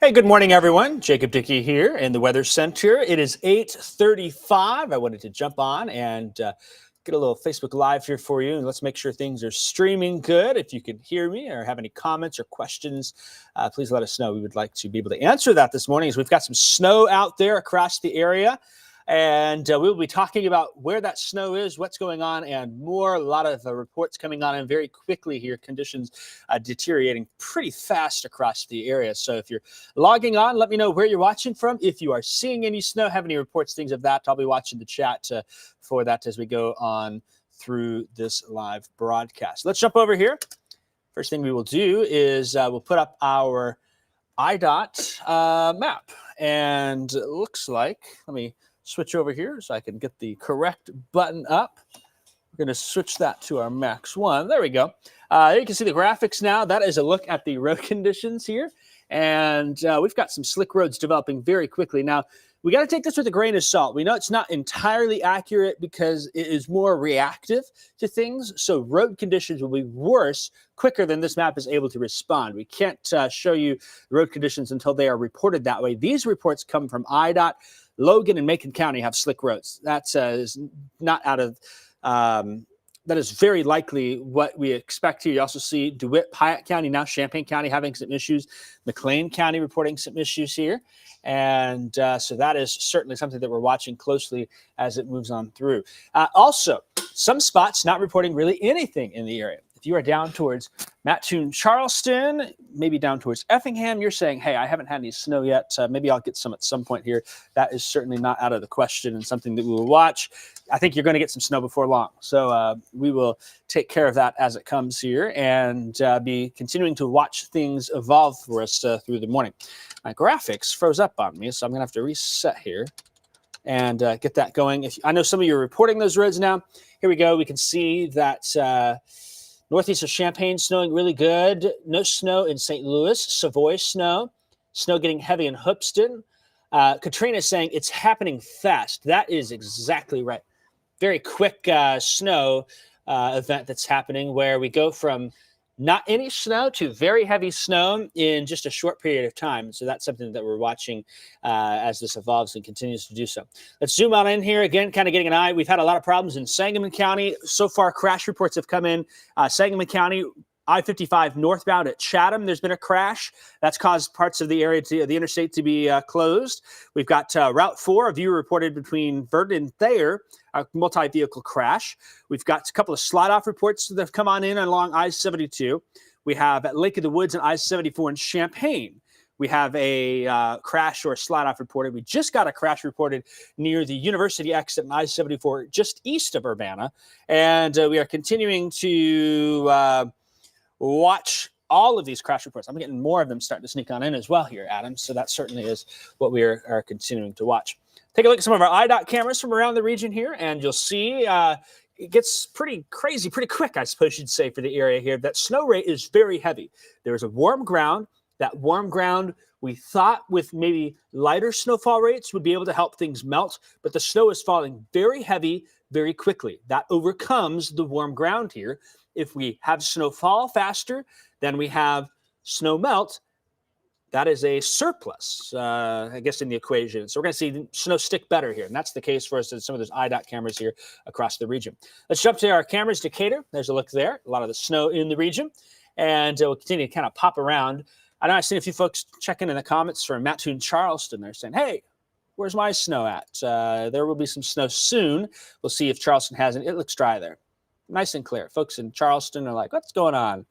Hey, good morning, everyone. Jacob Dickey here in the Weather Center. It is 8:35. I wanted to jump on and get a little Facebook Live here for you. And let's make sure things are streaming good. If you can hear me or have any comments or questions, please let us know. We would like to be able to answer that this morning as we've got some snow out there across the area. And we'll be talking about where that snow is, what's going on, and more. A lot of reports coming on and very quickly here. Conditions deteriorating pretty fast across the area. So if you're logging on, let me know where you're watching from. If you are seeing any snow, have any reports, things of that, I'll be watching the chat for that as we go on through this live broadcast. Let's jump over here. First thing we will do is we'll put up our IDOT map. And it looks like, let me switch over here so I can get the correct button up. We're going to switch that to our Max 1. There we go. You can see the graphics now. That is a look at the road conditions here. And we've got some slick roads developing very quickly. Now, we got to take this with a grain of salt. We know it's not entirely accurate because it is more reactive to things. So road conditions will be worse quicker than this map is able to respond. We can't show you road conditions until they are reported that way. These reports come from IDOT. Logan and Macon County have slick roads. That is not out of, that is very likely what we expect here. You also see DeWitt, Piatt County, now Champaign County having some issues. McLean County reporting some issues here. And so that is certainly something that we're watching closely as it moves on through. Also, some spots not reporting really anything in the area. If you are down towards Mattoon, Charleston, maybe down towards Effingham, you're saying, hey, I haven't had any snow yet. Maybe I'll get some at some point here. That is certainly not out of the question and something that we will watch. I think you're going to get some snow before long. So we will take care of that as it comes here and be continuing to watch things evolve for us through the morning. My graphics froze up on me, so I'm going to have to reset here and get that going. I know some of you are reporting those roads now. Here we go. We can see that northeast of Champaign snowing really good. No snow in St. Louis. Savoy snow. Snow getting heavy in Hoopeston. Katrina is saying it's happening fast. That is exactly right. Very quick snow event that's happening where we go from not any snow to very heavy snow in just a short period of time. So that's something that we're watching as this evolves and continues to do so. Let's zoom on in here again, kind of getting an eye. We've had a lot of problems in Sangamon County. So far, crash reports have come in. Sangamon County, I-55 northbound at Chatham, there's been a crash. That's caused parts of the area, the interstate, to be closed. We've got Route 4, a view reported between Verdon and Thayer, a multi-vehicle crash. We've got a couple of slide-off reports that have come on in along I-72. We have at Lake of the Woods and I-74 in Champaign. We have a crash or slide-off reported. We just got a crash reported near the University exit in I-74 just east of Urbana. And we are continuing to watch all of these crash reports. I'm getting more of them starting to sneak on in as well here, Adam. So that certainly is what we are continuing to watch. Take a look at some of our IDOT cameras from around the region here, and you'll see it gets pretty crazy, pretty quick, I suppose you'd say, for the area here. That snow rate is very heavy. There's a warm ground. That warm ground, we thought with maybe lighter snowfall rates would be able to help things melt, but the snow is falling very heavy, very quickly. That overcomes the warm ground here. If we have snow fall faster than we have snow melt, that is a surplus, I guess, in the equation. So we're going to see snow stick better here. And that's the case for us in some of those IDOT cameras here across the region. Let's jump to our cameras, Decatur. There's a look there. A lot of the snow in the region. And we'll continue to kind of pop around. I know I've seen a few folks checking in the comments from Mattoon, Charleston. They're saying, hey, where's my snow at? There will be some snow soon. We'll see if Charleston has it. It looks dry there. Nice and clear. Folks in Charleston are like, what's going on?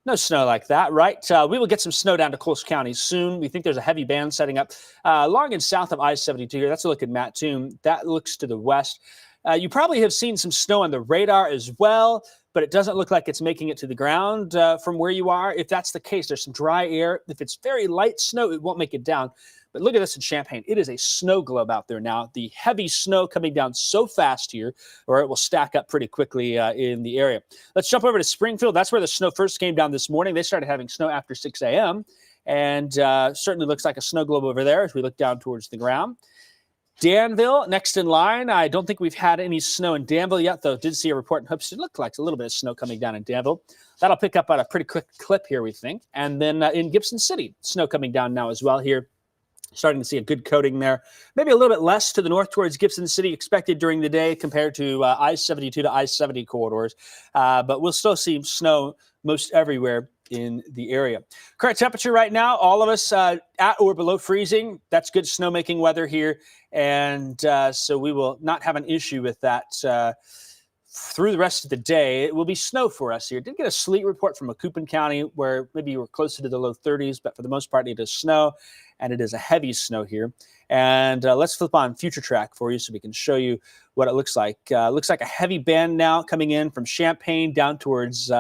No snow like that, right? We will get some snow down to Coles County soon. We think there's a heavy band setting up along and south of I-72 here. That's a look at Mattoon. That looks to the west. You probably have seen some snow on the radar as well, but it doesn't look like it's making it to the ground from where you are. If that's the case, there's some dry air. If it's very light snow, it won't make it down. But look at this in Champaign. It is a snow globe out there now. The heavy snow coming down so fast here, or it will stack up pretty quickly in the area. Let's jump over to Springfield. That's where the snow first came down this morning. They started having snow after 6 a.m. And certainly looks like a snow globe over there as we look down towards the ground. Danville, next in line. I don't think we've had any snow in Danville yet, though. Did see a report in Hoopston. It looked like a little bit of snow coming down in Danville. That'll pick up at a pretty quick clip here, we think. And then in Gibson City, snow coming down now as well here. Starting to see a good coating there. Maybe a little bit less to the north towards Gibson City expected during the day compared to I-72 to I-70 corridors. But we'll still see snow most everywhere in the area. Current temperature right now, all of us at or below freezing. That's good snowmaking weather here. And so we will not have an issue with that through the rest of the day. It will be snow for us here. Did get a sleet report from Macoupin County where maybe we're closer to the low 30s, but for the most part it is snow, and it is a heavy snow here. And let's flip on Future Track for you so we can show you what it looks like. Looks like a heavy band now coming in from Champaign down towards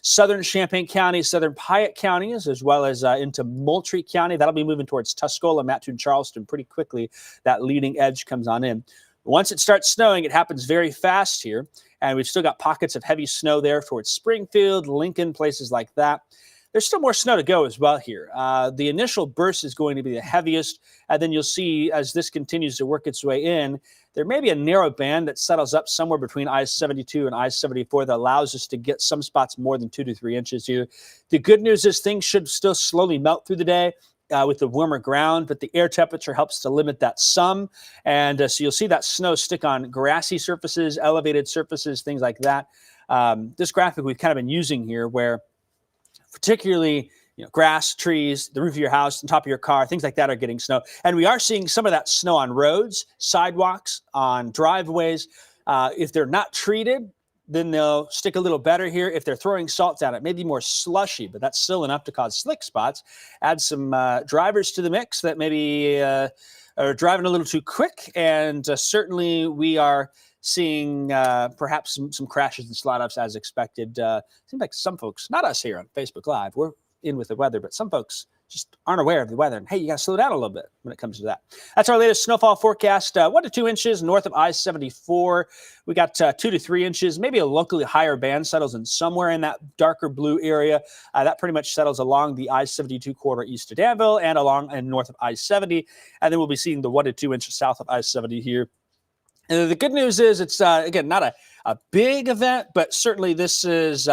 southern Champaign County, southern Piatt counties, as well as into Moultrie County. That'll be moving towards Tuscola, Mattoon, Charleston pretty quickly. That leading edge comes on in. Once it starts snowing, it happens very fast here, and we've still got pockets of heavy snow there towards Springfield, Lincoln, places like that. There's still more snow to go as well here. The initial burst is going to be the heaviest, and then you'll see as this continues to work its way in, there may be a narrow band that settles up somewhere between I-72 and I-74 that allows us to get some spots more than 2 to 3 inches here. The good news is things should still slowly melt through the day. With the warmer ground, but the air temperature helps to limit that some. And so you'll see that snow stick on grassy surfaces, elevated surfaces, things like that. This graphic we've kind of been using here where particularly grass, trees, the roof of your house, the top of your car, things like that are getting snow. And we are seeing some of that snow on roads, sidewalks, on driveways. If they're not treated, then they'll stick a little better here. If they're throwing salt down, it may be more slushy, but that's still enough to cause slick spots. Add some drivers to the mix that maybe are driving a little too quick, and certainly we are seeing perhaps some crashes and slide-ups as expected. Seems like some folks, not us here on Facebook Live, we're in with the weather, but some folks just aren't aware of the weather. And hey, you got to slow down a little bit when it comes to that. That's our latest snowfall forecast. 1 to 2 inches north of I-74. We got 2 to 3 inches, maybe a locally higher band settles in somewhere in that darker blue area. That pretty much settles along the I-72 corridor east of Danville and along and north of I-70. And then we'll be seeing the 1 to 2 inches south of I-70 here. And the good news is it's, again, not a big event, but certainly this is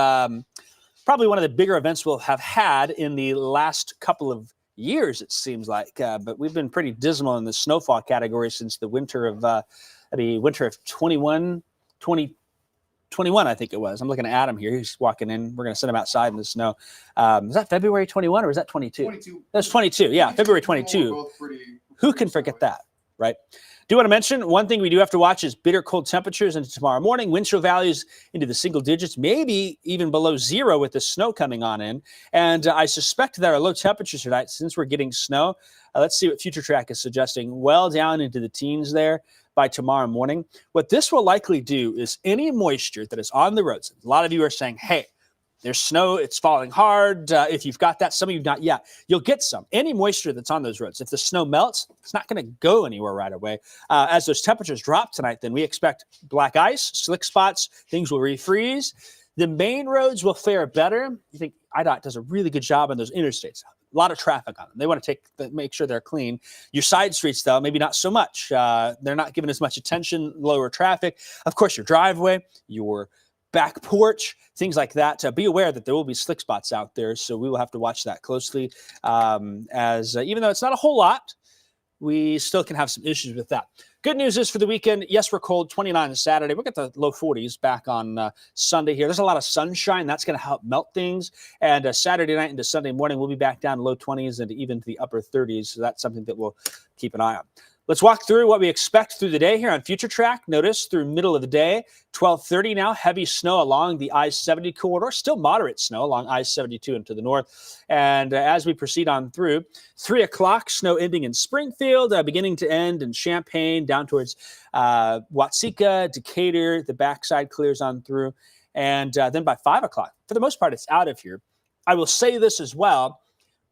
probably one of the bigger events we'll have had in the last couple of years, it seems like. But we've been pretty dismal in the snowfall category since the winter of 2021, I think it was. I'm looking at Adam here. He's walking in. We're going to send him outside in the snow. Is that February 21 or is that 22? 22. That's 22. Yeah, February 22. Who can forget that, right? Do want to mention one thing we do have to watch is bitter cold temperatures into tomorrow morning. Wind chill values into the single digits, maybe even below 0 with the snow coming on in. And I suspect that our low temperatures tonight, since we're getting snow, let's see what Future Track is suggesting, well down into the teens there by tomorrow morning. What this will likely do is any moisture that is on the roads. A lot of you are saying, hey, there's snow, it's falling hard. If you've got that, some of you not yet, you'll get some. Any moisture that's on those roads, if the snow melts, it's not going to go anywhere right away. As those temperatures drop tonight, then we expect black ice, slick spots, things will refreeze. The main roads will fare better. You think IDOT does a really good job on those interstates. A lot of traffic on them. They want to make sure they're clean. Your side streets, though, maybe not so much. They're not giving as much attention, lower traffic. Of course, your driveway, your back porch, things like that. Be aware that there will be slick spots out there, so we will have to watch that closely. As even though it's not a whole lot, we still can have some issues with that. Good news is for the weekend, yes, we're cold, 29 on Saturday. We'll get the low 40s back on Sunday here. There's a lot of sunshine. That's going to help melt things. And Saturday night into Sunday morning, we'll be back down low 20s and even to the upper 30s. So that's something that we'll keep an eye on. Let's walk through what we expect through the day here on Future Track. Notice through middle of the day, 12:30 now, heavy snow along the I-70 corridor, still moderate snow along I-72 and to the north. And as we proceed on through, 3 o'clock, snow ending in Springfield, beginning to end in Champaign, down towards Watseka, Decatur, the backside clears on through. And then by 5 o'clock, for the most part, it's out of here. I will say this as well.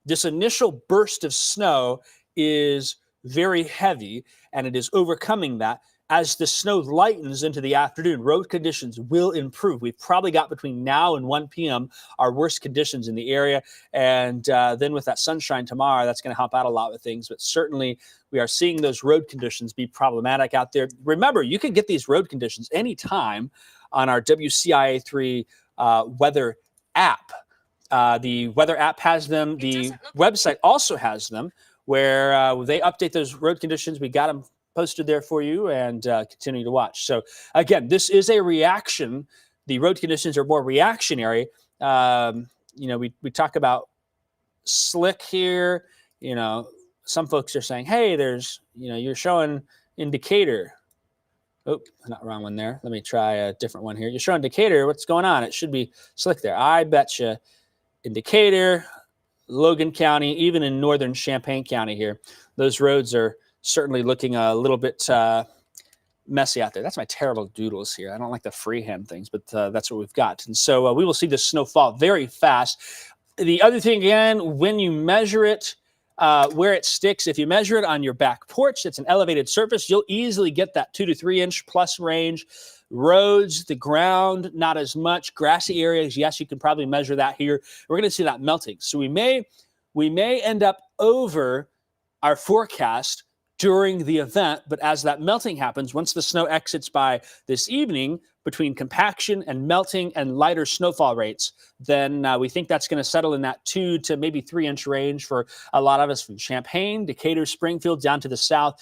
This initial burst of snow is very heavy, and it is overcoming that. as the snow lightens into the afternoon, road conditions will improve. We've probably got between now and 1 p.m. our worst conditions in the area. And then with that sunshine tomorrow, that's going to help out a lot with things. But certainly we are seeing those road conditions be problematic out there. Remember, you can get these road conditions anytime on our WCIA 3 weather app. The weather app has them. The website also has them, where they update those road conditions. We got them posted there for you, and continue to watch. So again, this is a reaction. The road conditions are more reactionary. We talk about slick here. Some folks are saying, hey, there's, you're showing indicator. Oh, not wrong one there. Let me try a different one here. You're showing indicator. What's going on? It should be slick there. I bet you indicator, Logan County, even in northern Champaign County here, those roads are certainly looking a little bit messy out there. That's my terrible doodles here. I don't like the freehand things, but that's what we've got. And so we will see the snow fall very fast. The other thing, again, when you measure it, where it sticks, if you measure it on your back porch, it's an elevated surface, you'll easily get that 2 to 3 inch plus range. Roads, the ground, not as much. Grassy areas, yes, you can probably measure that here. We're going to see that melting. So we may end up over our forecast during the event, but as that melting happens, once the snow exits by this evening, between compaction and melting and lighter snowfall rates, then we think that's going to settle in that 2 to maybe 3 inch range for a lot of us from Champaign, Decatur, Springfield, down to the south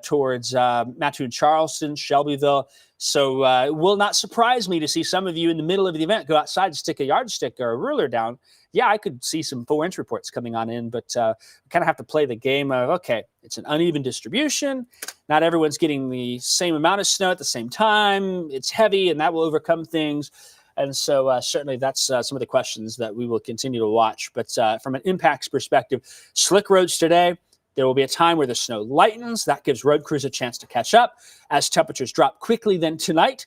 towards Mattoon, Charleston, Shelbyville. So it will not surprise me to see some of you in the middle of the event go outside, stick a yardstick or a ruler down. Yeah, I could see some 4-inch reports coming on in, but we kind of have to play the game of, okay, it's an uneven distribution. Not everyone's getting the same amount of snow at the same time. It's heavy, and that will overcome things. And so certainly that's some of the questions that we will continue to watch. But from an impacts perspective, slick roads today. There will be a time where the snow lightens. That gives road crews a chance to catch up. As temperatures drop quickly then tonight,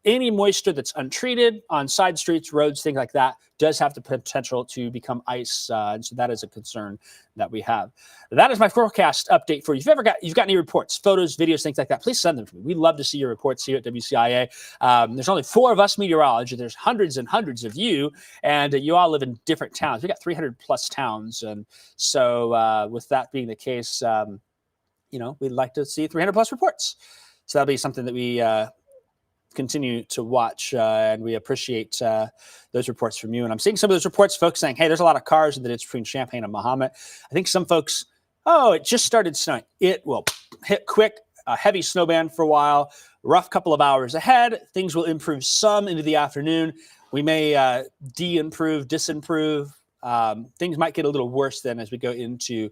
any moisture that's untreated on side streets, roads, things like that, does have the potential to become ice. And so that is a concern that we have. That is my forecast update for you. If you've got any reports, photos, videos, things like that, please send them to me. We love to see your reports here at WCIA. There's only 4 of us meteorologists. There's hundreds and hundreds of you, and you all live in different towns. We got 300 plus towns. And so with that being the case, we'd like to see 300 plus reports. So that'll be something that we continue to watch, and we appreciate those reports from you. And I'm seeing some of those reports, folks saying, hey, there's a lot of cars in the ditch between Champaign and Mahomet. I think some folks, it just started snowing. It will hit quick, a heavy snow band for a while, rough couple of hours ahead. Things will improve some into the afternoon. We may disimprove. Things might get a little worse then as we go into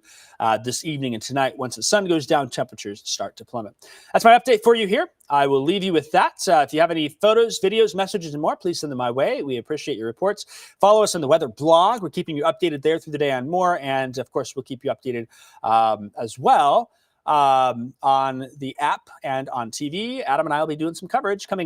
this evening and tonight. Once the sun goes down, temperatures start to plummet. That's my update for you here. I will leave you with that. If you have any photos, videos, messages, and more, please send them my way. We appreciate your reports. Follow us on the weather blog. We're keeping you updated there through the day and more. And of course, we'll keep you updated as well on the app and on TV. Adam and I will be doing some coverage coming